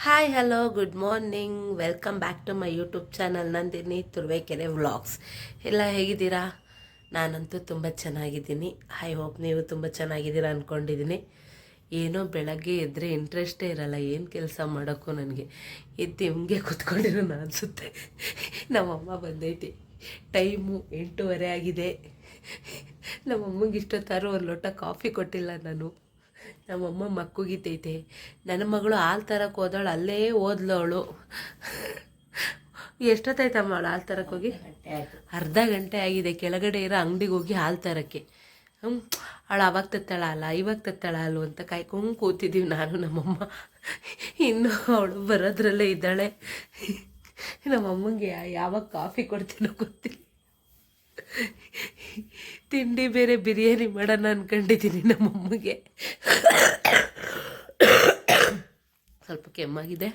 Hi hello good morning welcome back to my YouTube channel Nandini Turuvekere vlogs. ಎಲ್ಲ ಹೇಗಿದ್ದೀರಾ? ನಾನಂತೂ ತುಂಬ ಚೆನ್ನಾಗಿದ್ದೀನಿ. ಐ ಹೋಪ್ ನೀವು ತುಂಬ ಚೆನ್ನಾಗಿದ್ದೀರಾ ಅಂದ್ಕೊಂಡಿದ್ದೀನಿ. ಏನೋ ಬೆಳಗ್ಗೆ ಎದ್ದರೆ ಇಂಟ್ರೆಸ್ಟೇ ಇರಲ್ಲ ಏನು ಕೆಲಸ ಮಾಡೋಕ್ಕೂ. ನನಗೆ ಎದ್ದು ನಿಮಗೆ ಕೂತ್ಕೊಂಡಿರೋಣ ಅನಿಸುತ್ತೆ. ನಮ್ಮಮ್ಮ ಬಂದೈತಿ, ಟೈಮು 8:30 ಆಗಿದೆ. ನಮ್ಮಮ್ಮಗೆ ಇಷ್ಟೊತ್ತಾರು ಒಂದು ಲೋಟ ಕಾಫಿ ಕೊಟ್ಟಿಲ್ಲ ನಾನು. ನಮ್ಮಮ್ಮ ಮಕ್ಕುಗಿತೈತೆ. ನನ್ನ ಮಗಳು ಹಾಲು ತರಕ್ಕೆ ಹೋದವಳು, ಅಲ್ಲೇ ಓದ್ಲು ಅವಳು. ಎಷ್ಟೊತ್ತಾಯ್ತಮ್ಮ ಅವಳು ಹಾಲು ತರಕ್ಕೆ ಹೋಗಿ? ಅರ್ಧ ಗಂಟೆ ಆಗಿದೆ. ಕೆಳಗಡೆ ಇರೋ ಅಂಗಡಿಗೆ ಹೋಗಿ ಹಾಲು ತರೋಕ್ಕೆ. ಅವಳು ಅವಾಗ ತತ್ತಾಳ ಅಲ್ಲ ಇವಾಗ ತತ್ತಾಳ ಅಲ್ವ ಅಂತ ಕಾಯ್ಕೊಂಡು ಕೂತಿದ್ದೀವಿ ನಾನು ನಮ್ಮಮ್ಮ. ಇನ್ನು ಅವಳು ಬರೋದ್ರಲ್ಲೇ ಇದ್ದಾಳೆ. ನಮ್ಮಮ್ಮಂಗೆ ಯಾವಾಗ ಕಾಫಿ ಕೊಡ್ತೀನೋ ಗೊತ್ತಿಲ್ಲ. ತಿಂಡಿ ಬೇರೆ ಬಿರಿಯಾನಿ ಮಾಡೋಣ ಅಂದ್ಕೊಂಡಿದ್ದೀನಿ ನಮ್ಮಮ್ಮಗೆ. ಸ್ವಲ್ಪ ಕೆಮ್ಮಾಗಿದೆ.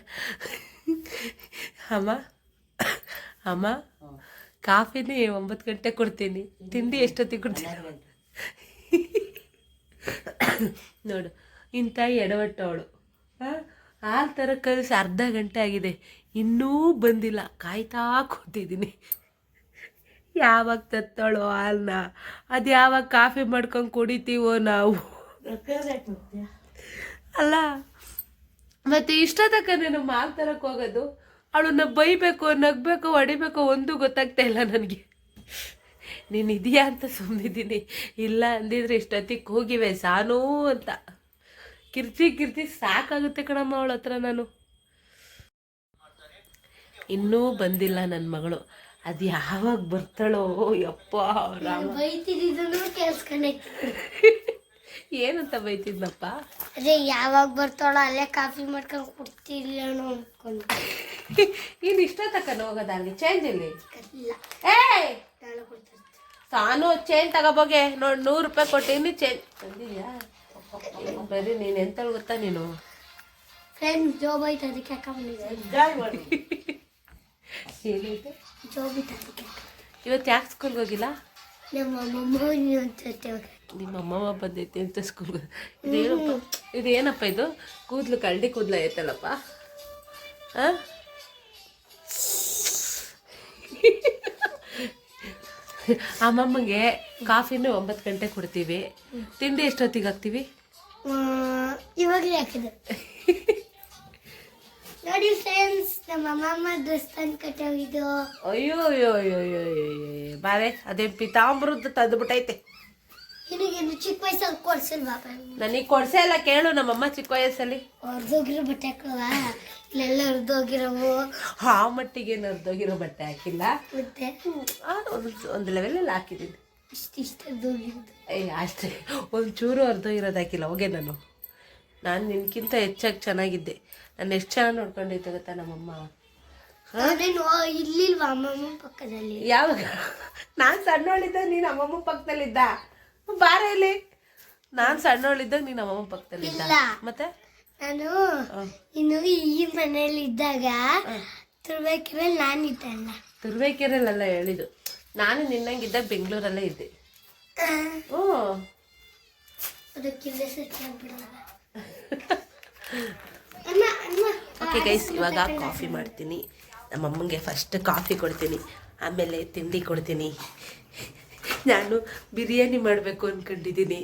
ಅಮ್ಮ ಅಮ್ಮ ಕಾಫಿನೇ 9 ಗಂಟೆ ಕೊಡ್ತೀನಿ, ತಿಂಡಿ ಎಷ್ಟೊತ್ತಿಗೆ ಕೊಡ್ತೀನಿ ನೋಡು. ಇಂಥ ಎಡವಟ್ಟವಳು. ಹಾಲು ಥರ ಕಲಿಸಿ ಅರ್ಧ ಗಂಟೆ ಆಗಿದೆ, ಇನ್ನೂ ಬಂದಿಲ್ಲ. ಕಾಯ್ತಾ ಕೂತಿದ್ದೀನಿ ಯಾವಾಗ ತತ್ತಾಳೋ ಹಾಲನ್ನ. ಅದು ಯಾವಾಗ ಕಾಫಿ ಮಾಡ್ಕೊಂಡು ಕುಡಿತೀವೋ ನಾವು. ಅಲ್ಲ ಮತ್ತು ಇಷ್ಟೊತ್ತಕ್ಕ ನಮ್ಮ ಹಾಲು ತರಕ್ಕೆ ಹೋಗೋದು. ಅವಳನ್ನ ಬೈಬೇಕು, ನಗಬೇಕು, ಹೊಡಿಬೇಕು ಒಂದು ಗೊತ್ತಾಗ್ತಾ ಇಲ್ಲ ನನಗೆ. ನೀನು ಇದೆಯಾ ಅಂತ ಸುಮ್ಮನಿದ್ದೀನಿ. ಇಲ್ಲ ಅಂದಿದ್ರೆ ಇಷ್ಟೊತ್ತಿಗೆ ಹೋಗಿವೆ ಸಾನೂ ಅಂತ. ಕಿರ್ಚಿ ಸಾಕಾಗುತ್ತೆ ಕಣಮ್ಮ ಅವಳ ಹತ್ರ ನಾನು. ಇನ್ನೂ ಬಂದಿಲ್ಲ ನನ್ನ ಮಗಳು. ಅದು ಯಾವಾಗ ಬರ್ತಾಳೋ ಯಪ್ಪ. ಏನಂತ ಬೈತಿದ್ನಪ್ಪ? ಅದೇ ಯಾವಾಗ ಬರ್ತಾಳೋ ಅಲ್ಲೇ ಕಾಫಿ ಮಾಡ್ಕೊಂಡು ಕುಡ್ತಿಲ್ಲ ಅನ್ಕೊಂಡು. ಇನ್ನು ಇಷ್ಟೊತ್ತಕ್ಕ ಹೋಗೋದಲ್ಲಿ ಚೇಂಜ್ ಇಲ್ಲಿ. ಏ ತಾನು ಚೇಂಜ್ ತಗೋಬೋಗೆ ನೋಡಿ. 100 ರೂಪಾಯಿ ಕೊಟ್ಟಿನಿ ಚೇಂಜ್ ತಂದಿದ್ಯಾ? ಬರೀ ನೀನು ಎಂತ ಗೊತ್ತಾ ನೀನು ಫ್ರೆಂಡ್ ಜಾಬ್ ಐತೆ ಅದಕ್ಕೆ ಏನೈತೆ ಜಾಬ್. ಇವತ್ತು ಯಾಕೆ ಸ್ಕೂಲ್ಗೆ ಹೋಗಿಲ್ಲ? ನಮ್ಮ ಅಮ್ಮಮ್ಮ ಬಂದೈತಿ ಅಂತ ಸ್ಕೂಲ್ಗೆ. ಇದೇನಪ್ಪ ಇದು? ಕೂದಲು ಕಳ್ಳಿ ಕೂದಲು ಐತಲ್ಲಪ್ಪ. ಹಾಂ ಅಮ್ಮಮ್ಮಗೆ ಕಾಫಿನೂ 9 ಗಂಟೆ ಕೊಡ್ತೀವಿ. ತಿಂಡಿ ಎಷ್ಟೊತ್ತಿಗೆ ಹಾಕ್ತೀವಿ? ಇವಾಗಲೇ ಹಾಕಿದೆ ನೋಡಿ ಫ್ರೆಂಡ್ಸ್. ನಮ್ಮ ಅಮ್ಮಮ್ಮ ಡ್ರೆಸ್ ತಂದು ಕಟ್ಟೋಗಿದ್ದು. ಅಯ್ಯೋ ಅಯ್ಯೋ ಅಯ್ಯೋ ಅಯ್ಯೋ ಅಯ್ಯೋ ಬಾರೆ, ಅದೇ ಪಿತಾಂಬರದ್ದು ತಂದುಬಿಟ್ಟೈತೆ. ನಿನಗೇನು ಚಿಕ್ಕ ವಯಸ್ಸಲ್ಲಿ ಕೊಡ್ಸಿಲ್ವಾ? ನನಗೆ ಕೊಡ್ಸೇ ಇಲ್ಲ. ಕೇಳು ನಮ್ಮಮ್ಮ ಚಿಕ್ಕ ವಯಸ್ಸಲ್ಲಿ ಹೊರದೋಗಿರೋ ಬಟ್ಟೆ ಹಾಕಲ್ವಾ? ಇಲ್ಲೆಲ್ಲ ಹೊರದೋಗಿರೋವು. ಆ ಮಟ್ಟಿಗೇನು ಹೊರದೋಗಿರೋ ಬಟ್ಟೆ ಹಾಕಿಲ್ಲ. ಮತ್ತೆ ಒಂದು ಲೆವೆಲಲ್ಲಿ ಹಾಕಿದ್ದೀನಿ. ಇಷ್ಟ ಹೊರದೋಗಿರೋದು. ಅಷ್ಟೇ, ಒಂಚೂರು ಹೊರದೋಗಿರೋದು ಹಾಕಿಲ್ಲ. ಹೋಗೆ ನಾನು ನಿನ್ಕಿಂತ ಹೆಚ್ಚಾಗಿ ಚೆನ್ನಾಗಿದ್ದೆ. ನಾನು ಎಷ್ಟು ಚೆನ್ನಾಗಿ ನೋಡ್ಕೊಂಡಿದ್ದೆ ಗೊತ್ತಾ ನಮ್ಮಮ್ಮ. ಇಲ್ಲಿಲ್ವಾ ಅಮ್ಮಮ್ಮ ಪಕ್ಕದಲ್ಲಿ? ಯಾವಾಗ ನಾನು ಸಣ್ಣವಳಿದ್ದಾಗ ನೀನು ಅಮ್ಮಮ್ಮ ಪಕ್ಕದಲ್ಲಿದ್ದ? ಬಾರ ಇಲ್ಲಿ. ನಾನು ಸಣ್ಣವಳಿದ್ದಾಗ ನೀನು ಅಮ್ಮಮ್ಮ ಪಕ್ಕದಲ್ಲಿದ್ದ. ಮತ್ತೆ ನಾನು ಇನ್ನು ಈ ಮನೇಲಿ ಇದ್ದಾಗ ತುರುವೇಕೆರೆಯಲ್ಲಿ ನಾನಿದ್ದಲ್ಲ. ತುರುವೇಕೆರೆಯಲ್ಲ ಹೇಳಿದ್ದು ನಾನು. ನಿನ್ನಂಗಿದ್ದ ಬೆಂಗಳೂರಲ್ಲೇ ಇದ್ದೆ. ಅದಕ್ಕಿಲ್ಲ ಸತ್ಯ ಬಿಡಲ್ಲ. ಓಕೆ ಗೈಸ್, ಇವಾಗ ಕಾಫಿ ಮಾಡ್ತೀನಿ. ನಮ್ಮಮ್ಮಂಗೆ ಫಸ್ಟ್ ಕಾಫಿ ಕೊಡ್ತೀನಿ, ಆಮೇಲೆ ತಿಂಡಿ ಕೊಡ್ತೀನಿ. ನಾನು ಬಿರಿಯಾನಿ ಮಾಡಬೇಕು ಅಂದ್ಕೊಂಡಿದ್ದೀನಿ.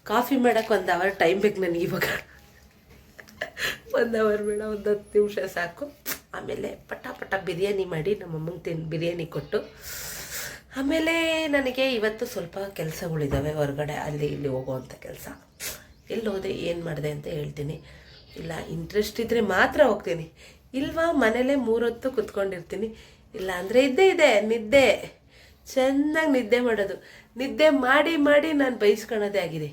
ಕಾಫಿ ಮಾಡೋಕ್ಕೆ 1 ಅವರ್ ಟೈಮ್ ಬೇಕು ನನಗೆ. ಇವಾಗ 1 ಅವರ್ ಬೇಡ, 10 ನಿಮಿಷ ಸಾಕು. ಆಮೇಲೆ ಪಟ ಬಿರಿಯಾನಿ ಮಾಡಿ ನಮ್ಮಮ್ಮಂಗೆ ಬಿರಿಯಾನಿ ಕೊಟ್ಟು, ಆಮೇಲೆ ನನಗೆ ಇವತ್ತು ಸ್ವಲ್ಪ ಕೆಲಸಗಳಿದ್ದಾವೆ ಹೊರಗಡೆ, ಅಲ್ಲಿ ಇಲ್ಲಿ ಹೋಗುವಂಥ ಕೆಲಸ. ಎಲ್ಲಿ ಹೋದೆ ಏನು ಮಾಡಿದೆ ಅಂತ ಹೇಳ್ತೀನಿ. ಇಲ್ಲ ಇಂಟ್ರೆಸ್ಟ್ ಇದ್ದರೆ ಮಾತ್ರ ಹೋಗ್ತೀನಿ, ಇಲ್ವಾ ಮನೇಲೇ 3 ಹೊತ್ತು ಕುತ್ಕೊಂಡಿರ್ತೀನಿ. ಇಲ್ಲ ಅಂದರೆ ಇದೆ ನಿದ್ದೆ. ಚೆನ್ನಾಗಿ ನಿದ್ದೆ ಮಾಡೋದು. ನಿದ್ದೆ ಮಾಡಿ ನಾನು ಬೈಸ್ಕೊಳ್ಳೋದೇ ಆಗಿದೆ.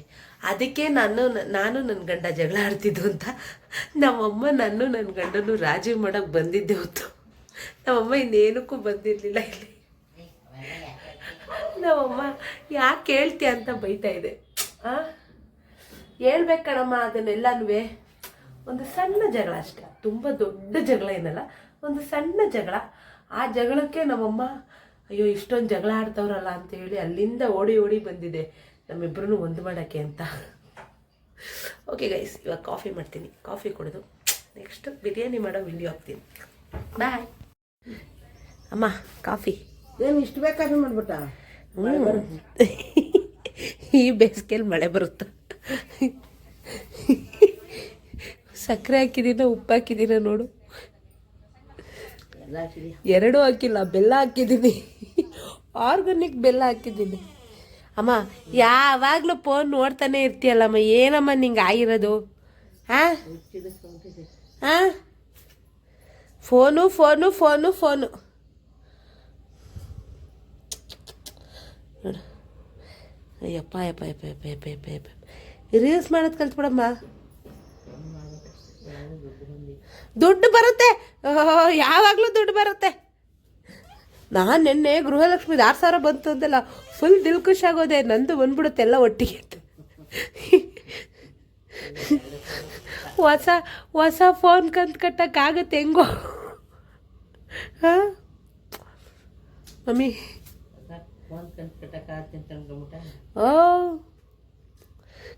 ಅದಕ್ಕೆ ನಾನು ನನ್ನ ಗಂಡ ಜಗಳ ಆಡ್ತಿದ್ದು ಅಂತ ನಮ್ಮಮ್ಮ ನನ್ನ ಗಂಡನು ರಾಜಿ ಮಾಡೋಕ್ಕೆ ಬಂದಿದ್ದೆ ಹೊತ್ತು. ನಮ್ಮಮ್ಮ ಇನ್ನೇನಕ್ಕೂ ಬಂದಿರಲಿಲ್ಲ ಇಲ್ಲಿ. ನಮ್ಮಮ್ಮ ಯಾಕೆ ಹೇಳ್ತೀಯ ಅಂತ ಬೈತಾ ಇದೆ. ಹೇಳ್ಬೇಕಣಮ್ಮ ಅದನ್ನೆಲ್ಲನೂ. ಒಂದು ಸಣ್ಣ ಜಗಳ ಅಷ್ಟೆ, ತುಂಬ ದೊಡ್ಡ ಜಗಳ ಏನಲ್ಲ, ಒಂದು ಸಣ್ಣ ಜಗಳ. ಆ ಜಗಳಕ್ಕೆ ನಮ್ಮಮ್ಮ ಅಯ್ಯೋ ಇಷ್ಟೊಂದು ಜಗಳ ಆಡ್ತವ್ರಲ್ಲ ಅಂತೇಳಿ ಅಲ್ಲಿಂದ ಓಡಿ ಬಂದಿದೆ ನಮ್ಮಿಬ್ಬರೂ ಒಂದು ಮಾಡೋಕ್ಕೆ ಅಂತ. ಓಕೆ ಗೈಸ್, ಇವಾಗ ಕಾಫಿ ಮಾಡ್ತೀನಿ. ಕಾಫಿ ಕುಡಿದು ನೆಕ್ಸ್ಟ್ ಬಿರಿಯಾನಿ ಮಾಡೋ ವಿಡಿಯೋ ಹಾಕ್ತೀನಿ. ಬಾಯ್ ಅಮ್ಮ. ಕಾಫಿ ಏನು ಇಷ್ಟು ಬೇಕಾದ್ರೆ ಮಾಡ್ಬಿಟ್ಟ? ಈ ಬೇಸಿಗೆಯಲ್ಲಿ ಮಳೆ ಬರುತ್ತೆ. ಸಕ್ಕರೆ ಹಾಕಿದ್ದೀನ ಉಪ್ಪು ಹಾಕಿದ್ದೀನ ನೋಡು. ಎರಡೂ ಹಾಕಿಲ್ಲ, ಬೆಲ್ಲ ಹಾಕಿದ್ದೀನಿ. ಆರ್ಗಾನಿಕ್ ಬೆಲ್ಲ ಹಾಕಿದ್ದೀನಿ. ಅಮ್ಮ ಯಾವಾಗಲೂ ಫೋನ್ ನೋಡ್ತಾನೆ ಇರ್ತೀಯಲ್ಲಮ್ಮ, ಏನಮ್ಮ ನಿಂಗೆ ಆಗಿರೋದು? ಹಾಂ ಹಾಂ ಫೋನು ಫೋನು ಫೋನು ಫೋನು ನೋಡು. ಅಯ್ಯಪ್ಪ ಯಪ್ಪ ಯಪ್ಪ ಯಪ್ಪ ಯಪ್ಪ ಯಪ್ಪ ಯಪ್ಪ ರೀಲ್ಸ್ ಮಾಡೋದು ಕಲ್ತ್ಬಿಡಮ್ಮ. ದುಡ್ಡು ಬರುತ್ತೆ, ಯಾವಾಗಲೂ ದುಡ್ಡು ಬರುತ್ತೆ. ನಾನು ನಿನ್ನೆ ಗೃಹಲಕ್ಷ್ಮಿದು 6,000 ಬಂತು ಅಂತೆಲ್ಲ ಫುಲ್ ದಿಲ್ ಖುಷಿಯಾಗೋದೆ. ನಂದು ಬಂದ್ಬಿಡುತ್ತೆ ಎಲ್ಲ ಒಟ್ಟಿಗೆ. ಹೊಸ ಫೋನ್ ಕಂತು ಕಟ್ಟಕ್ಕಾಗತ್ತೆ ಹೆಂಗೋ? ಹಾಂ ಮಮ್ಮಿ ಓ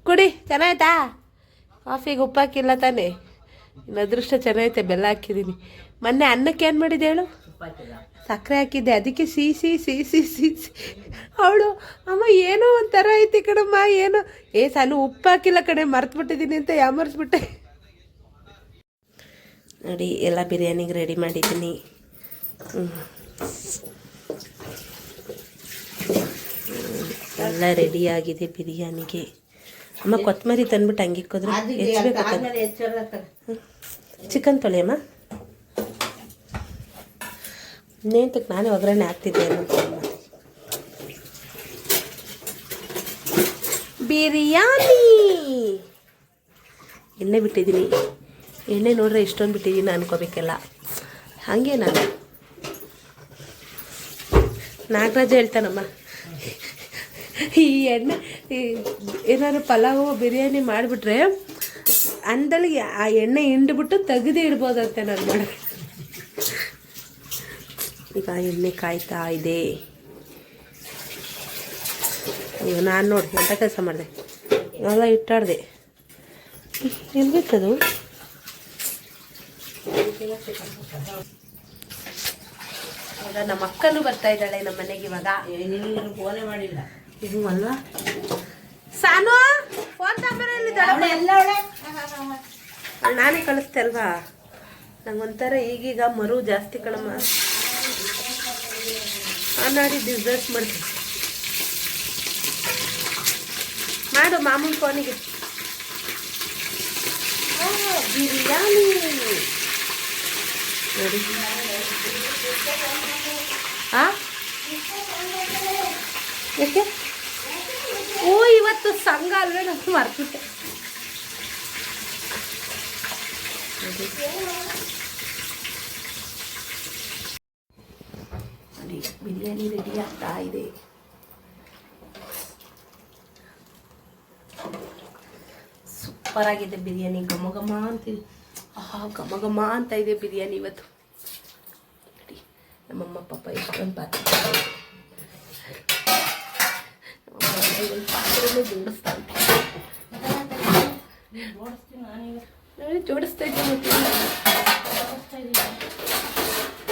ಕುಡಿ. ಚೆನ್ನಾಯ್ತಾ? ಕಾಫಿಗೆ ಉಪ್ಪು ಹಾಕಿಲ್ಲ ತಾನೇ? ಇನ್ನು ಅದೃಷ್ಟ ಚೆನ್ನಾಗೈತೆ, ಬೆಲ್ಲ ಹಾಕಿದ್ದೀನಿ. ಮೊನ್ನೆ ಅನ್ನಕ್ಕೆ ಏನು ಮಾಡಿದೆ ಹೇಳು? ಸಕ್ಕರೆ ಹಾಕಿದ್ದೆ, ಅದಕ್ಕೆ ಸಿಹಿ. ಅವಳು ಅಮ್ಮ ಏನೋ ಒಂಥರ ಐತಿ ಕಣಮ್ಮ, ಏನೋ ಸಾನು ಉಪ್ಪು ಹಾಕಿಲ್ಲ ಕಣೆ, ಮರ್ತುಬಿಟ್ಟಿದ್ದೀನಿ ಅಂತ ಯಾಮರ್ಸ್ಬಿಟ್ಟೆ. ನೋಡಿ ಎಲ್ಲ ಬಿರಿಯಾನಿಗೆ ರೆಡಿ ಮಾಡಿದ್ದೀನಿ. ಎಲ್ಲ ರೆಡಿ ಆಗಿದೆ ಬಿರಿಯಾನಿಗೆ. ಅಮ್ಮ ಕೊತ್ತಂಬರಿ ತಂದ್ಬಿಟ್ಟು ಹಂಗಿಕ್ಕೋದ್ರೆ ಹೆಚ್ಚಬೇಕು. ಚಿಕನ್ ತೊಳೆಯಮ್ಮ. ನೇಂತಕ್ಕೆ ನಾನೇ ಒಗ್ಗರಣೆ ಹಾಕ್ತಿದ್ದೆ ಬಿರಿಯಾನಿ. ಎಣ್ಣೆ ಬಿಟ್ಟಿದ್ದೀನಿ. ಎಣ್ಣೆ ನೋಡ್ರೆ ಇಷ್ಟೊಂದು ಬಿಟ್ಟಿದ್ದೀನಿ ಅನ್ಕೋಬೇಕಲ್ಲ. ಹಾಗೆ ನಾನು ನಾಗರಾಜ ಹೇಳ್ತಾನಮ್ಮ, ಈ ಎಣ್ಣೆ ಏನಾದ್ರು ಪಲಾವು ಬಿರಿಯಾನಿ ಮಾಡಿಬಿಟ್ರೆ ಅಂದಳಿಗೆ ಆ ಎಣ್ಣೆ ಹಿಂಡ್ಬಿಟ್ಟು ತೆಗೆದು ಇಡ್ಬೋದಂತೆ ನಾನು ಮಾಡಿ. ಈಗ ಎಣ್ಣೆ ಕಾಯ್ತಾ ಇದೆ. ಅಯ್ಯೋ ನಾನು ನೋಡಿ ಎಂಥ ಕೆಲಸ ಮಾಡಿದೆ, ಎಲ್ಲ ಇಟ್ಟಾಡ್ದೆ. ಎಲ್ಲಿತ್ತದು? ಇವಾಗ ನಮ್ಮ ಅಕ್ಕನೂ ಬರ್ತಾ ಇದ್ದಾಳೆ ನಮ್ಮ ಮನೆಗೆ. ಇವಾಗ ಫೋನೇ ಮಾಡಿಲ್ಲ. ಇದು ಅಲ್ವಾ ಸಾನು? ಫೋನ್ ನಂಬರ್ ಎಲ್ಲಿದ್ದಾಳೆ? ನಾನೇ ಕಳಿಸ್ತೆ ಅಲ್ವಾ? ನಂಗೊಂಥರ ಈಗೀಗ ಮರು ಜಾಸ್ತಿ ಕಣಮ್ಮ. ನಾಡಿ ಬಿಸ್ನೆಸ್ ಮಾಡ್ತೀನಿ. ಮಾಡು ಮಾಮೂಲಿ ಫೋನಿಗೆ. ಬಿರಿಯಾನಿ ನೋಡಿ. ಹಾಂ ಯಾಕೆ? ಓ ಇವತ್ತು ಸಂಘ ಅಲ್ವೇ, ನಾನು ಮರ್ತಿದ್ದೆ. ನೋಡಿ ಬಿರಿಯಾನಿ ರೆಡಿ ಆಗ್ತಾ ಇದೆ. ಸೂಪರ್ ಆಗಿದೆ ಬಿರಿಯಾನಿ. ಘಮ ಘಮ ಅಂತೀವಿ. ಆಹಾ ಘಮ ಘಮ ಅಂತ ಇದೆ ಬಿರಿಯಾನಿ ಇವತ್ತು. ನೋಡಿ ನಮ್ಮಮ್ಮ ಪಾಪ ಎಷ್ಟೊಂದು ಪಾತ್ರೆನೂ ಜೋಡಿಸ್ತಾ ಜೋಡಿಸ್ತಾ ಇದ್ದೀನಿ.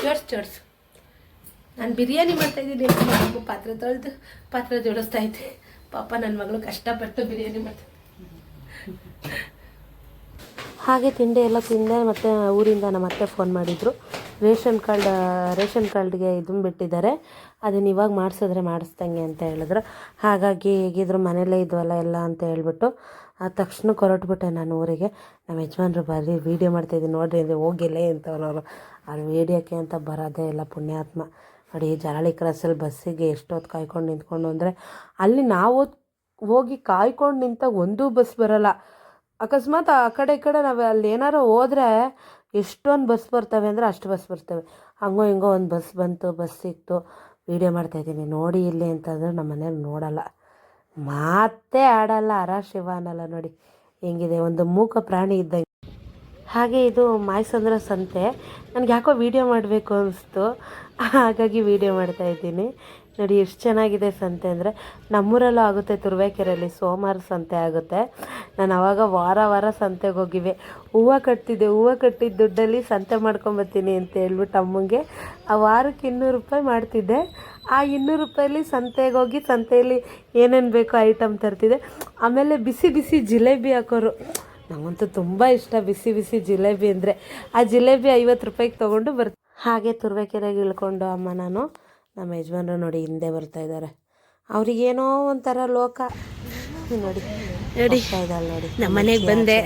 ಜೋಡಿಸು. ನಾನು ಬಿರಿಯಾನಿ ಮಾಡ್ತಾ ಇದ್ದೀನಿ. ಮಗು ಪಾತ್ರೆ ತೊಳೆದು ಪಾತ್ರೆ ಜೋಡಿಸ್ತಾ ಇದ್ದೆ. ಪಾಪ ನನ್ನ ಮಗಳು ಕಷ್ಟಪಟ್ಟು ಬಿರಿಯಾನಿ ಮಾಡ್ತಾ. ಹಾಗೆ ತಿಂಡಿ ಎಲ್ಲ ತಿಂದೆ. ಮತ್ತು ಊರಿಂದ ನಮ್ಮ ಅತ್ತೆ ಫೋನ್ ಮಾಡಿದರು. ರೇಷನ್ ಕಾರ್ಡ್ಗೆ ಇದನ್ನು ಬಿಟ್ಟಿದ್ದಾರೆ, ಅದನ್ನು ಇವಾಗ ಮಾಡಿಸಿದ್ರೆ ಮಾಡಿಸ್ದಂಗೆ ಅಂತ ಹೇಳಿದ್ರು. ಹಾಗಾಗಿ ಹೇಗಿದ್ರು ಮನೇಲೇ ಇದ್ವಲ್ಲ ಎಲ್ಲ ಅಂತ ಹೇಳ್ಬಿಟ್ಟು ತಕ್ಷಣ ಹೊರಟ್ಬಿಟ್ಟೆ ನಾನು ಊರಿಗೆ. ನಮ್ಮ ಯಜಮಾನ್ರು ಬರ್ರಿ ವೀಡಿಯೋ ಮಾಡ್ತಾಯಿದ್ದೀನಿ ನೋಡ್ರಿ ಅಂದರೆ ಹೋಗಿಲ್ಲೇ ಅಂತವ್ರು. ಅಲ್ಲಿ ವೀಡಿಯೋಕ್ಕೆ ಅಂತ ಬರೋದೇ ಇಲ್ಲ ಪುಣ್ಯಾತ್ಮ. ನೋಡಿ ಜರಾಳಿ ಕ್ರಾಸಲ್ಲಿ ಬಸ್ಸಿಗೆ ಎಷ್ಟೊತ್ತು ಕಾಯ್ಕೊಂಡು ನಿಂತ್ಕೊಂಡು ಅಂದರೆ ಅಲ್ಲಿ ನಾವು ಹೋಗಿ ಕಾಯ್ಕೊಂಡು ನಿಂತಾಗ ಒಂದೂ ಬಸ್ ಬರೋಲ್ಲ. ಅಕಸ್ಮಾತ್ ಆ ಕಡೆ ಈ ಕಡೆ ನಾವು ಅಲ್ಲಿ ಏನಾರು ಹೋದರೆ ಎಷ್ಟೊಂದು ಬಸ್ ಬರ್ತವೆ ಅಂದರೆ ಅಷ್ಟು ಬಸ್ ಬರ್ತವೆ. ಹಂಗೋ ಹಿಂಗೋ ಒಂದು ಬಸ್ ಬಂತು, ಬಸ್ ಸಿಕ್ತು. ವೀಡಿಯೋ ಮಾಡ್ತಾಯಿದ್ದೀನಿ ನೋಡಿ ಇಲ್ಲಿ ಅಂತಂದ್ರೆ ನಮ್ಮ ಮನೇಲಿ ನೋಡಲ್ಲ, ಮಾತೇ ಆಡಲ್ಲ, ಶಿವ ಅನ್ನಲ್ಲ. ನೋಡಿ ಹೆಂಗಿದೆ, ಒಂದು ಮೂಕ ಪ್ರಾಣಿ ಇದ್ದಂಗೆ. ಹಾಗೆ ಇದು ಮಾಯಸಂದ್ರ ಸಂತೆ. ನನಗೆ ಯಾಕೋ ವೀಡಿಯೋ ಮಾಡಬೇಕು ಅನಿಸ್ತು, ಹಾಗಾಗಿ ವೀಡಿಯೋ ಮಾಡ್ತಾಯಿದ್ದೀನಿ. ನೋಡಿ ಎಷ್ಟು ಚೆನ್ನಾಗಿದೆ ಸಂತೆ ಅಂದರೆ. ನಮ್ಮೂರಲ್ಲೂ ಆಗುತ್ತೆ ತುರುವೇಕೆರೆಯಲ್ಲಿ ಸೋಮವಾರ ಸಂತೆ ಆಗುತ್ತೆ. ನಾನು ಆವಾಗ ವಾರ ವಾರ ಸಂತೆಗೆ ಹೋಗಿವೆ. ಹೂವು ಕಟ್ಟಿದ್ದ ದುಡ್ಡಲ್ಲಿ ಸಂತೆ ಮಾಡ್ಕೊಂಬರ್ತೀನಿ ಅಂತ ಹೇಳ್ಬಿಟ್ಟು ಅಮ್ಮಂಗೆ ಆ ವಾರಕ್ಕೆ 200 ರೂಪಾಯಿ ಮಾಡ್ತಿದ್ದೆ. ಆ 200 ರೂಪಾಯಲ್ಲಿ ಸಂತೆಗೆ ಹೋಗಿ ಸಂತೆಯಲ್ಲಿ ಏನೇನು ಬೇಕೋ ಐಟಮ್ ತರ್ತಿದ್ದೆ. ಆಮೇಲೆ ಬಿಸಿ ಬಿಸಿ ಜಿಲೇಬಿ ಹಾಕೋರು. ನನಗಂತೂ ತುಂಬ ಇಷ್ಟ ಬಿಸಿ ಬಿಸಿ ಜಿಲೇಬಿ ಅಂದರೆ. ಆ ಜಿಲೇಬಿ 50 ರೂಪಾಯಿಗೆ ತೊಗೊಂಡು ಹಾಗೆ ತುರುವೇಕೆರೆಗೆ ಇಳ್ಕೊಂಡು ಅಮ್ಮ ನಾನು ನಮ್ಮ ಯಜಮಾನರು ನೋಡಿ ಹಿಂದೆ ಬರ್ತಾ ಇದ್ದಾರೆ. ಅವ್ರಿಗೇನೋ ಒಂಥರ ಲೋಕ ನೋಡಿ ಇದ್ದಾಳೆ ನೋಡಿ. ನಮ್ಮ ಮನೆಗೆ ಬಂದೆ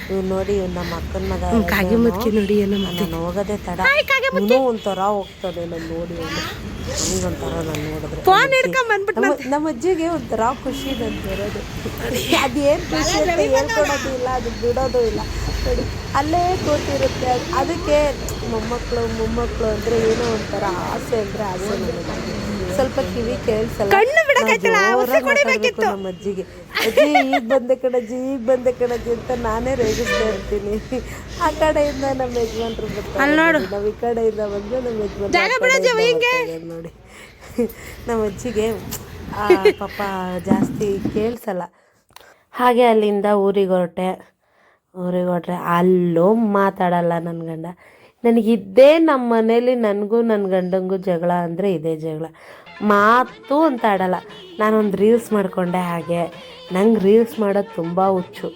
ಇವ್ನು ನೋಡಿ ಇವ್ನು ನಮ್ಮ ಅಕ್ಕನ ಮಗ ಕಾಗಿ ಮುಚ್ಚಿ ನೋಡಿ ನಾನು ಹೋಗೋದೇ ತಡ ಇನ್ನೂ ಒಂಥರ ಹೋಗ್ತಾನೆ ನಾನು ನೋಡಿ. ನನಗೊಂಥರ ನಾನು ನೋಡಿದ್ರೆ ನಮ್ಮ ಅಜ್ಜಿಗೆ ಒಂಥರ ಖುಷಿ ನಂಗೆ ಬರೋದು. ಅದೇನು ಖುಷಿ ಅಂತ ಹೇಳ್ಕೊಳೋದು ಇಲ್ಲ, ಅದು ಬಿಡೋದು ಇಲ್ಲ ನೋಡಿ. ಅಲ್ಲೇ ಕೂತಿರುತ್ತೆ. ಅದಕ್ಕೆ ಮೊಮ್ಮಕ್ಕಳು ಅಂದರೆ ಏನೋ ಒಂಥರ ಆಸೆ ಅಂದರೆ ಆಸೆ ನನಗೆ. ಸ್ವಲ್ಪ ಕಿವಿ ಕೇಳಿಸಲ್ಲ. ನಮ್ಮ ಅಜ್ಜಿಗೆ ಅಜ್ಜಿ ಈಗ ಬಂದೆ ಕಣಜ್ಜಿ ಅಂತ ನಾನೇ ರೇಗಿಸ್ತಾ ಇರ್ತೀನಿ. ಆ ಕಡೆಯಿಂದ ನಮ್ಮ ಯಜಮಾನ್ರು ಬರ್ತಾರೆ, ನಾವು ಈ ಕಡೆಯಿಂದ ಬಂದು ನಮ್ಮ ಯಜಮಾನ್ ನೋಡಿ. ನಮ್ಮ ಅಜ್ಜಿಗೆ ಪಾಪ ಜಾಸ್ತಿ ಕೇಳಿಸಲ್ಲ. ಹಾಗೆ ಅಲ್ಲಿಂದ ಊರಿಗೆ ಹೊರಟ್ರೆ ಅಲ್ಲೂ ಮಾತಾಡಲ್ಲ ನನ್ನ ಗಂಡ. ನನಗಿದ್ದೇ ನಮ್ಮ ಮನೇಲಿ ನನಗೂ ನನ್ನ ಗಂಡಂಗೂ ಜಗಳ ಅಂದರೆ ಇದೇ ಜಗಳ. ಮಾತು ಅಂತ ಆಡಲ್ಲ. ನಾನೊಂದು ರೀಲ್ಸ್ ಮಾಡಿಕೊಂಡೆ. ಹಾಗೆ ನಂಗೆ ರೀಲ್ಸ್ ಮಾಡೋದು ತುಂಬ ಹುಚ್ಚು.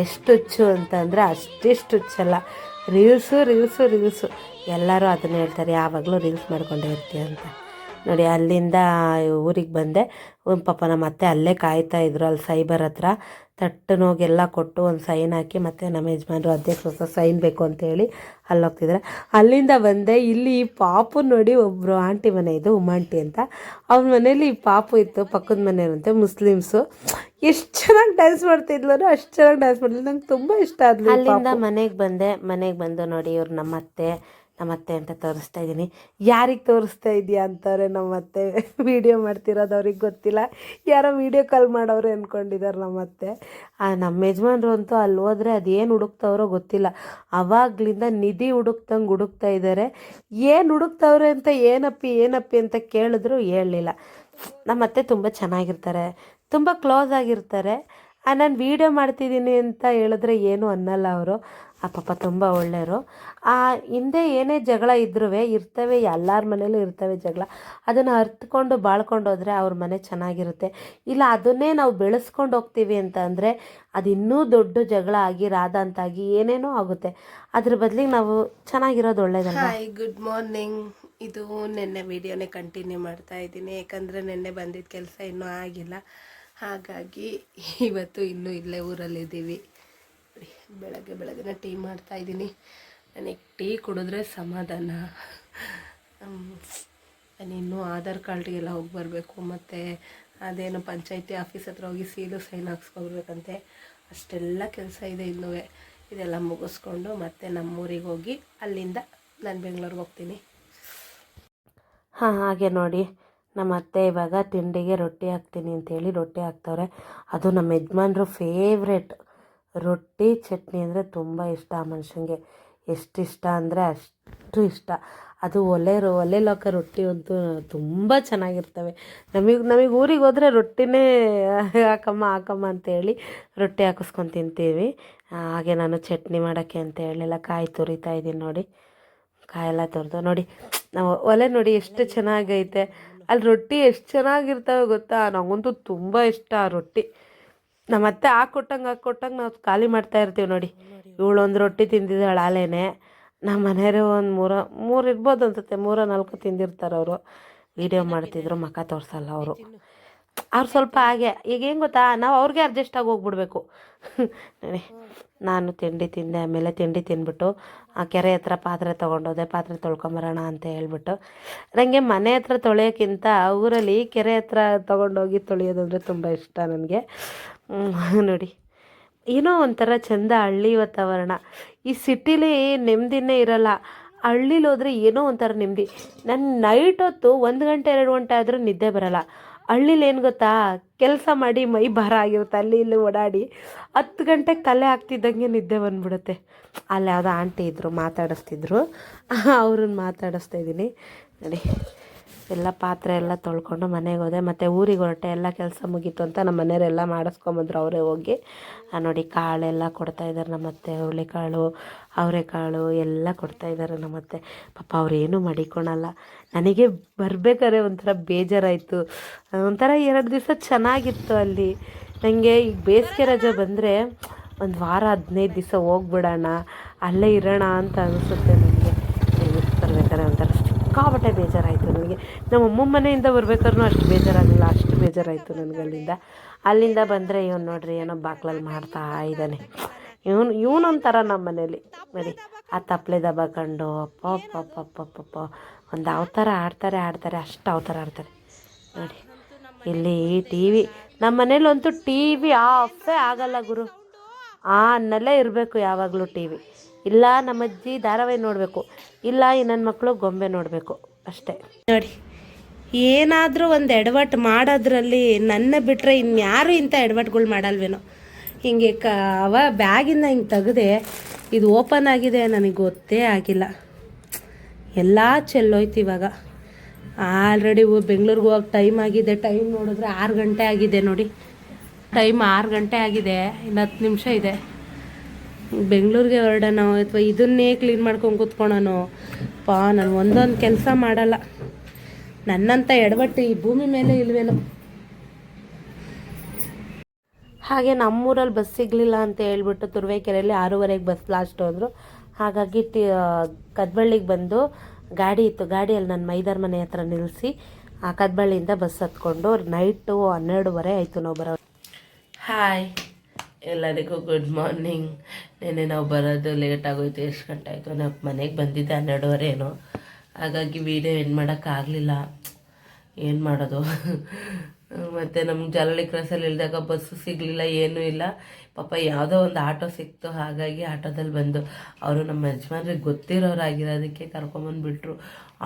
ಎಷ್ಟು ಹುಚ್ಚು ಅಂತಂದರೆ ಅಷ್ಟಿಷ್ಟು ಹುಚ್ಚಲ್ಲ. ರೀಲ್ಸು ಎಲ್ಲರೂ ಅದನ್ನು ಹೇಳ್ತಾರೆ, ಯಾವಾಗಲೂ ರೀಲ್ಸ್ ಮಾಡ್ಕೊಂಡೇ ಇರ್ತೀಯ ಅಂತ. ನೋಡಿ ಅಲ್ಲಿಂದ ಊರಿಗೆ ಬಂದೆ. ಪಾಪ ನಮ್ಮ ಅತ್ತೆ ಅಲ್ಲೇ ಕಾಯ್ತಾಯಿದ್ರು ಅಲ್ಲಿ ಸೈಬರ್ ಹತ್ರ. ತಟ್ಟನೋಗೆಲ್ಲ ಕೊಟ್ಟು ಒಂದು ಸೈನ್ ಹಾಕಿ ಮತ್ತು ನಮ್ಮ ಯಜಮಾನರು ಅಧ್ಯಕ್ಷ ಸೈನ್ ಬೇಕು ಅಂತೇಳಿ ಅಲ್ಲಿ ಹೋಗ್ತಿದ್ದಾರೆ. ಅಲ್ಲಿಂದ ಬಂದೆ. ಇಲ್ಲಿ ಪಾಪು ನೋಡಿ ಒಬ್ಬರು ಆಂಟಿ ಮನೆ ಇದು ಉಮಾಂಟಿ ಅಂತ. ಅವ್ರ ಮನೇಲಿ ಈ ಪಾಪು ಇತ್ತು, ಪಕ್ಕದ ಮನೆಯವ್ರಂತೆ ಮುಸ್ಲಿಮ್ಸು. ಎಷ್ಟು ಚೆನ್ನಾಗಿ ಡ್ಯಾನ್ಸ್ ಮಾಡ್ತಿದ್ಲು, ಅಷ್ಟು ಚೆನ್ನಾಗಿ ಡ್ಯಾನ್ಸ್ ಮಾಡಿದ್ಲು. ನಂಗೆ ತುಂಬ ಇಷ್ಟ ಆದ್ಲು. ಅಲ್ಲಿಂದ ಮನೆಗೆ ಬಂದು ನೋಡಿ ಇವ್ರು ನಮ್ಮತ್ತೆ ಅಂತ ತೋರಿಸ್ತಾ ಇದ್ದೀನಿ. ಯಾರಿಗೆ ತೋರಿಸ್ತಾ ಇದೆಯಾ ಅಂತಾರೆ ನಮ್ಮತ್ತೆ. ವೀಡಿಯೋ ಮಾಡ್ತಿರೋದು ಅವ್ರಿಗೆ ಗೊತ್ತಿಲ್ಲ, ಯಾರೋ ವೀಡಿಯೋ ಕಾಲ್ ಮಾಡೋರು ಅಂದ್ಕೊಂಡಿದ್ದಾರೆ ನಮ್ಮತ್ತೆ. ನಮ್ಮ ಯಜಮಾನ್ರು ಅಂತೂ ಅಲ್ಲಿ ಹೋದರೆ ಅದೇನು ಹುಡುಕ್ತವ್ರೋ ಗೊತ್ತಿಲ್ಲ. ಆವಾಗಲಿಂದ ನಿಧಿ ಹುಡುಕ್ತಾ ಇದ್ದಾರೆ. ಏನು ಹುಡುಕ್ತವ್ರೆ ಅಂತ ಏನಪ್ಪಿ ಅಂತ ಕೇಳಿದ್ರು ಹೇಳಲಿಲ್ಲ. ನಮ್ಮತ್ತೆ ತುಂಬ ಚೆನ್ನಾಗಿರ್ತಾರೆ, ತುಂಬ ಕ್ಲೋಸ್ ಆಗಿರ್ತಾರೆ. ನಾನು ವೀಡಿಯೋ ಮಾಡ್ತಿದ್ದೀನಿ ಅಂತ ಹೇಳಿದ್ರೆ ಏನೂ ಅನ್ನಲ್ಲ ಅವರು. ಆ ಪಾಪ ತುಂಬ ಒಳ್ಳೆಯವರು. ಹಿಂದೆ ಏನೇ ಜಗಳ ಇದ್ರೂ ಇರ್ತವೆ, ಎಲ್ಲರ ಮನೇಲೂ ಇರ್ತವೆ ಜಗಳ. ಅದನ್ನು ಅರ್ಥಕೊಂಡು ಬಾಳ್ಕೊಂಡು ಹೋದರೆ ಅವ್ರ ಮನೆ ಚೆನ್ನಾಗಿರುತ್ತೆ. ಇಲ್ಲ ಅದನ್ನೇ ನಾವು ಬೆಳೆಸ್ಕೊಂಡು ಹೋಗ್ತೀವಿ ಅಂತ ಅಂದರೆ ಅದು ಇನ್ನೂ ದೊಡ್ಡ ಜಗಳ ಆಗಿ ರಾಧಾಂತಾಗಿ ಏನೇನೋ ಆಗುತ್ತೆ. ಅದ್ರ ಬದಲಿಗೆ ನಾವು ಚೆನ್ನಾಗಿರೋದು ಒಳ್ಳೇದಲ್ಲ. Hi, good morning. ಇದು ನೆನ್ನೆ ವೀಡಿಯೋನೇ ಕಂಟಿನ್ಯೂ ಮಾಡ್ತಾ ಇದ್ದೀನಿ. ಯಾಕಂದರೆ ನೆನ್ನೆ ಬಂದಿದ್ದ ಕೆಲಸ ಇನ್ನೂ ಆಗಿಲ್ಲ. ಹಾಗಾಗಿ ಇವತ್ತು ಇನ್ನೂ ಇಲ್ಲೇ ಊರಲ್ಲಿದ್ದೀವಿ. ಬೆಳಗ್ಗೆ ಟೀ ಮಾಡ್ತಾಯಿದ್ದೀನಿ. ನನಗೆ ಟೀ ಕುಡಿದ್ರೆ ಸಮಾಧಾನ. ನಾನಿನ್ನೂ ಆಧಾರ್ ಕಾರ್ಡ್ಗೆಲ್ಲ ಹೋಗಿ ಬರಬೇಕು. ಮತ್ತು ಅದೇನು ಪಂಚಾಯತಿ ಆಫೀಸ್ ಹತ್ರ ಹೋಗಿ ಸೈನ್ ಹಾಕ್ಸ್ಕೊಬರ್ಬೇಕಂತೆ. ಅಷ್ಟೆಲ್ಲ ಕೆಲಸ ಇದೆ ಇನ್ನೂ. ಇದೆಲ್ಲ ಮುಗಿಸ್ಕೊಂಡು ಮತ್ತೆ ನಮ್ಮೂರಿಗೆ ಹೋಗಿ ಅಲ್ಲಿಂದ ನಾನು ಬೆಂಗಳೂರಿಗೆ ಹೋಗ್ತೀನಿ. ಹಾಗೆ ನೋಡಿ ನಮ್ಮ ಅತ್ತೆ ಇವಾಗ ತಿಂಡಿಗೆ ರೊಟ್ಟಿ ಹಾಕ್ತೀನಿ ಅಂತೇಳಿ ರೊಟ್ಟಿ ಹಾಕ್ತವ್ರೆ. ಅದು ನಮ್ಮ ಯಜಮಾನ್ರು ಫೇವ್ರೆಟ್. ರೊಟ್ಟಿ ಚಟ್ನಿ ಅಂದರೆ ತುಂಬ ಇಷ್ಟ ಆ ಮನುಷ್ಯನಿಗೆ. ಎಷ್ಟು ಇಷ್ಟ ಅಂದರೆ ಅಷ್ಟು ಇಷ್ಟ. ಅದು ಒಲೆಲೋಕ ರೊಟ್ಟಿ ಅಂತೂ ತುಂಬ ಚೆನ್ನಾಗಿರ್ತವೆ. ನಮಗೆ ಊರಿಗೆ ಹೋದರೆ ರೊಟ್ಟಿನೇ ಹಾಕಮ್ಮ ಅಂತೇಳಿ ರೊಟ್ಟಿ ಹಾಕಿಸ್ಕೊಂಡು ತಿಂತೀವಿ. ಹಾಗೆ ನಾನು ಚಟ್ನಿ ಮಾಡೋಕ್ಕೆ ಅಂತ ಹೇಳಿಲ್ಲ, ಕಾಯಿ ತುರಿತಾ ಇದ್ದೀನಿ ನೋಡಿ. ಕಾಯೆಲ್ಲ ತುರಿದು ನೋಡಿ, ನಾವು ಒಲೆ ನೋಡಿ ಎಷ್ಟು ಚೆನ್ನಾಗೈತೆ. ಅಲ್ಲಿ ರೊಟ್ಟಿ ಎಷ್ಟು ಚೆನ್ನಾಗಿರ್ತವೆ ಗೊತ್ತಾ. ನನಗಂತೂ ತುಂಬ ಇಷ್ಟ ಆ ರೊಟ್ಟಿ. ನಮ್ಮ ಅತ್ತೆ ಹಾಕ್ಕೊಟ್ಟಂಗೆ ನಾವು ಖಾಲಿ ಮಾಡ್ತಾ ಇರ್ತೀವಿ ನೋಡಿ. ಇವಳೊಂದು ರೊಟ್ಟಿ ತಿಂದಿದ್ದಾಳೆ ಆಲೇನೆ. ನಮ್ಮ ಮನೆಯವರು ಒಂದು ಮೂರು ಇರ್ಬೋದು ಅನ್ಸುತ್ತೆ, 3-4 ತಿಂದಿರ್ತಾರೆ ಅವರು. ವೀಡಿಯೋ ಮಾಡ್ತಿದ್ರು, ಮುಖ ತೋರಿಸಲ್ಲ ಅವರು. ಅವ್ರು ಸ್ವಲ್ಪ ಹಾಗೆ. ಈಗ ಏನು ಗೊತ್ತಾ, ನಾವು ಅವ್ರಿಗೆ ಅಡ್ಜಸ್ಟ್ ಆಗಿ ಹೋಗ್ಬಿಡ್ಬೇಕು. ನಾನು ತಿಂಡಿ ತಿಂದೆ. ಆಮೇಲೆ ತಿಂಡಿ ತಿಂದ್ಬಿಟ್ಟು ಆ ಕೆರೆ ಹತ್ರ ಪಾತ್ರೆ ತೊಗೊಂಡೋದೆ. ಪಾತ್ರೆ ತೊಳ್ಕೊಂಬರೋಣ ಅಂತ ಹೇಳ್ಬಿಟ್ಟು. ನನಗೆ ಮನೆ ಹತ್ರ ತೊಳೆಯೋಕ್ಕಿಂತ ಊರಲ್ಲಿ ಕೆರೆ ಹತ್ರ ತೊಗೊಂಡೋಗಿ ತೊಳೆಯೋದಂದರೆ ತುಂಬ ಇಷ್ಟ ನನಗೆ. ನೋಡಿ ಏನೋ ಒಂಥರ ಚೆಂದ ಹಳ್ಳಿ ವಾತಾವರಣ. ಈ ಸಿಟಿಲಿ ನೆಮ್ಮದಿನೇ ಇರಲ್ಲ. ಹಳ್ಳೀಲಿ ಹೋದರೆ ಏನೋ ಒಂಥರ ನೆಮ್ಮದಿ. ನನ್ನ ನೈಟ್ ಹೊತ್ತು 1 ಗಂಟೆ 2 ಗಂಟೆ ಆದರೂ ನಿದ್ದೆ ಬರೋಲ್ಲ. ಹಳ್ಳೀಲಿ ಏನು ಗೊತ್ತಾ, ಕೆಲಸ ಮಾಡಿ ಮೈ ಭಾರ ಆಗಿರುತ್ತೆ. ಅಲ್ಲಿ ಇಲ್ಲಿ ಓಡಾಡಿ 10 ಗಂಟೆಗೆ ತಲೆ ಆಗ್ತಿದ್ದಂಗೆ ನಿದ್ದೆ ಬಂದ್ಬಿಡುತ್ತೆ. ಅಲ್ಲಿ ಯಾವುದೋ ಆಂಟಿ ಇದ್ದರು, ಮಾತಾಡಿಸ್ತಿದ್ರು. ಅವ್ರನ್ನ ಮಾತಾಡಿಸ್ತಾ ಇದ್ದೀನಿ ನೋಡಿ. ಎಲ್ಲ ಪಾತ್ರೆ ಎಲ್ಲ ತೊಳ್ಕೊಂಡು ಮನೆಗೆ ಹೋದೆ. ಮತ್ತು ಊರಿಗೆ ಹೊರಟೆ, ಎಲ್ಲ ಕೆಲಸ ಮುಗೀತು ಅಂತ ನಮ್ಮ ಮನೆಯವರೆಲ್ಲ ಮಾಡಿಸ್ಕೊಂಬಂದ್ರು ಅವರೇ ಹೋಗಿ. ನೋಡಿ ಕಾಳೆಲ್ಲ ಕೊಡ್ತಾಯಿದ್ದಾರೆ ನಮ್ಮತ್ತೆ, ಹುರುಳಿಕಾಳು ಅವರೆಕಾಳು ಎಲ್ಲ ಕೊಡ್ತಾಯಿದ್ದಾರೆ ನಮ್ಮತ್ತೆ. ಪಾಪ ಅವ್ರೇನು ಮಡಿಕೊಳಲ್ಲ. ನನಗೆ ಬರ್ಬೇಕಾದ್ರೆ ಒಂಥರ ಬೇಜಾರಾಯಿತು. ಒಂಥರ 2 ದಿವಸ ಚೆನ್ನಾಗಿತ್ತು ಅಲ್ಲಿ. ನನಗೆ ಈಗ ಬೇಸಿಗೆ ರಜೆ ಬಂದರೆ ಒಂದು ವಾರ 15 ದಿವಸ ಹೋಗ್ಬಿಡೋಣ, ಅಲ್ಲೇ ಇರೋಣ ಅಂತ ಅನಿಸುತ್ತೆ ನನಗೆ. ಬರ್ಬೇಕಾದ್ರೆ ಒಂಥರ ಸಿಕ್ಕಾಪಟ್ಟೆ ಬೇಜಾರಾಯಿತು ನನಗೆ. ನಮ್ಮ ಅಮ್ಮ ಮನೆಯಿಂದ ಬರ್ಬೇಕಾದ್ರೂ ಅಷ್ಟು ಬೇಜಾರಾಗಲಿಲ್ಲ, ಅಷ್ಟು ಬೇಜಾರಾಯಿತು ನನಗೆ ಅಲ್ಲಿಂದ ಬಂದರೆ ಇವನು ನೋಡ್ರಿ ಏನೋ ಬಾಕ್ಲಲ್ಲಿ ಮಾಡ್ತಾ ಇದ್ದಾನೆ. ಇವನೊಂಥರ ನಮ್ಮ ಮನೇಲಿ ನೋಡಿ, ಆ ತಪ್ಪಲೆ ದಬಾಕೊಂಡು ಅಪ್ಪ ಒಂದು ಅವತಾರ ಆಡ್ತಾರೆ ಅಷ್ಟು ಅವತಾರ ಆಡ್ತಾರೆ ನೋಡಿ. ಇಲ್ಲಿ ಟಿ ವಿ ನಮ್ಮ ಮನೇಲಂತೂ ಟಿ ವಿ ಆಫೇ ಆಗಲ್ಲ ಗುರು. ಅನ್ನಲ್ಲೇ ಇರಬೇಕು ಯಾವಾಗಲೂ ಟಿ ವಿ. ಇಲ್ಲ ನಮ್ಮ ಅಜ್ಜಿ ಧಾರಾವಾಹಿ ನೋಡಬೇಕು, ಇಲ್ಲ ಈ ನನ್ನ ಮಕ್ಕಳು ಗೊಂಬೆ ನೋಡಬೇಕು ಅಷ್ಟೇ. ನೋಡಿ ಏನಾದರೂ ಒಂದು ಎಡವಟ್ಟು ಮಾಡೋದ್ರಲ್ಲಿ ನನ್ನ ಬಿಟ್ಟರೆ ಇನ್ಯಾರು ಇಂಥ ಎಡವಟ್ಟುಗಳು ಮಾಡಲ್ವೇನೋ. ಹಿಂಗೆ ಬ್ಯಾಗಿಂದ ಹಿಂಗೆ ತೆಗೆದೆ, ಇದು ಓಪನ್ ಆಗಿದೆ ನನಗೆ ಗೊತ್ತೇ ಆಗಿಲ್ಲ. ಎಲ್ಲ ಚೆಲ್ಲೋಯ್ತು ಇವಾಗ. ಆಲ್ರೆಡಿ ಬೆಂಗಳೂರಿಗೆ ಹೋಗಿ ಟೈಮ್ ಆಗಿದೆ. ಟೈಮ್ ನೋಡಿದ್ರೆ 6 ಗಂಟೆ ಆಗಿದೆ ನೋಡಿ. ಟೈಮ್ 6 ಗಂಟೆ ಆಗಿದೆ, ಇನ್ನು 10 ನಿಮಿಷ ಇದೆ. ಬೆಂಗಳೂರಿಗೆ ಹೊರಡೋಣ ಅಥವಾ ಇದನ್ನೇ ಕ್ಲೀನ್ ಮಾಡ್ಕೊಂಡು ಕೂತ್ಕೊಳ್ಳೋಣ. ನಾನು ಒಂದೊಂದು ಕೆಲಸ ಮಾಡಲ್ಲ. ನನ್ನಂಥ ಎಡವಟ್ಟು ಈ ಭೂಮಿ ಮೇಲೆ ಇಲ್ವೇನೋ. ಹಾಗೆ ನಮ್ಮೂರಲ್ಲಿ ಬಸ್ ಸಿಗಲಿಲ್ಲ ಅಂತ ಹೇಳ್ಬಿಟ್ಟು ತುರುವೇಕೆರೆಯಲ್ಲಿ 6:15 ಬಸ್ ಲಾಸ್ಟ್ ಹೋದರು. ಹಾಗಾಗಿ ಕದ್ಬಳ್ಳಿಗೆ ಬಂದು ಗಾಡಿ ಇತ್ತು, ಗಾಡಿಯಲ್ಲಿ ನನ್ನ ಮೈದಾರ್ ಮನೆ ಹತ್ರ ನಿಲ್ಲಿಸಿ ಆ ಕದ್ಬಳ್ಳಿಯಿಂದ ಬಸ್ ಹತ್ಕೊಂಡು ನೈಟು 12:30 ಆಯಿತು ನಾವು ಬರೋ. ಹಾಯ್ ಎಲ್ಲರಿಗೂ ಗುಡ್ ಮಾರ್ನಿಂಗ್. ನೆನ್ನೆ ನಾವು ಬರೋದು ಲೇಟ್ ಆಗೋಯ್ತು. ಎಷ್ಟು ಗಂಟೆ ಆಯಿತು, ನಾವು ಮನೆಗೆ ಬಂದಿದ್ದೆ 12:30 ಏನೋ. ಹಾಗಾಗಿ ವೀಡಿಯೋ ಏನು ಮಾಡೋಕ್ಕಾಗಲಿಲ್ಲ. ಏನು ಮಾಡೋದು. ಮತ್ತು ನಮ್ಗೆ ಜಲಹಳ್ಳಿ ಕ್ರಾಸಲ್ಲಿ ಇಳಿದಾಗ ಬಸ್ಸು ಸಿಗಲಿಲ್ಲ, ಏನೂ ಇಲ್ಲ. ಪಾಪ ಯಾವುದೋ ಒಂದು ಆಟೋ ಸಿಕ್ತು, ಹಾಗಾಗಿ ಆಟೋದಲ್ಲಿ ಬಂದು ಅವರು ನಮ್ಮ ಯಜಮಾನ್ರಿಗೆ ಗೊತ್ತಿರೋರಾಗಿರೋದಕ್ಕೆ ಕರ್ಕೊಂಬಂದುಬಿಟ್ರು.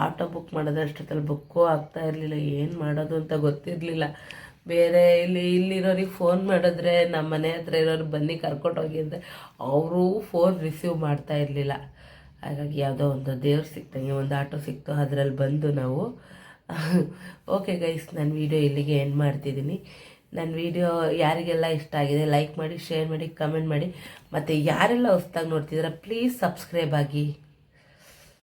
ಆಟೋ ಬುಕ್ ಮಾಡೋದಷ್ಟೊತ್ತಲ್ಲಿ ಬುಕ್ಕೂ ಆಗ್ತಾ ಇರಲಿಲ್ಲ. ಏನು ಮಾಡೋದು ಅಂತ ಗೊತ್ತಿರಲಿಲ್ಲ. ಬೇರೆ ಇಲ್ಲಿರೋರಿಗೆ ಫೋನ್ ಮಾಡಿದ್ರೆ ನಮ್ಮ ಮನೆ ಹತ್ರ ಇರೋರು ಬನ್ನಿ ಕರ್ಕೊಂಡೋಗಿ ಅಂದರೆ ಅವರು ಫೋನ್ ರಿಸೀವ್ ಮಾಡ್ತಾ ಇರಲಿಲ್ಲ. ಹಾಗಾಗಿ ಯಾವುದೋ ಒಂದು ದೇವ್ರು ಸಿಕ್ತಂಗೆ ಒಂದು ಆಟೋ ಸಿಕ್ತು, ಅದರಲ್ಲಿ ಬಂದು ನಾವು ಓಕೆ ಗೈಸ್, ನಾನು ವೀಡಿಯೋ ಇಲ್ಲಿಗೆ ಎಂಡ್ ಮಾಡ್ತಿದ್ದೀನಿ. ನನ್ನ ವೀಡಿಯೋ ಯಾರಿಗೆಲ್ಲ ಇಷ್ಟ ಆಗಿದೆ ಲೈಕ್ ಮಾಡಿ, ಶೇರ್ ಮಾಡಿ, ಕಮೆಂಟ್ ಮಾಡಿ. ಮತ್ತು ಯಾರೆಲ್ಲ ಹೊಸ್ದಾಗಿ ನೋಡ್ತಿದ್ದೀರಾ ಪ್ಲೀಸ್ ಸಬ್ಸ್ಕ್ರೈಬ್ ಆಗಿ.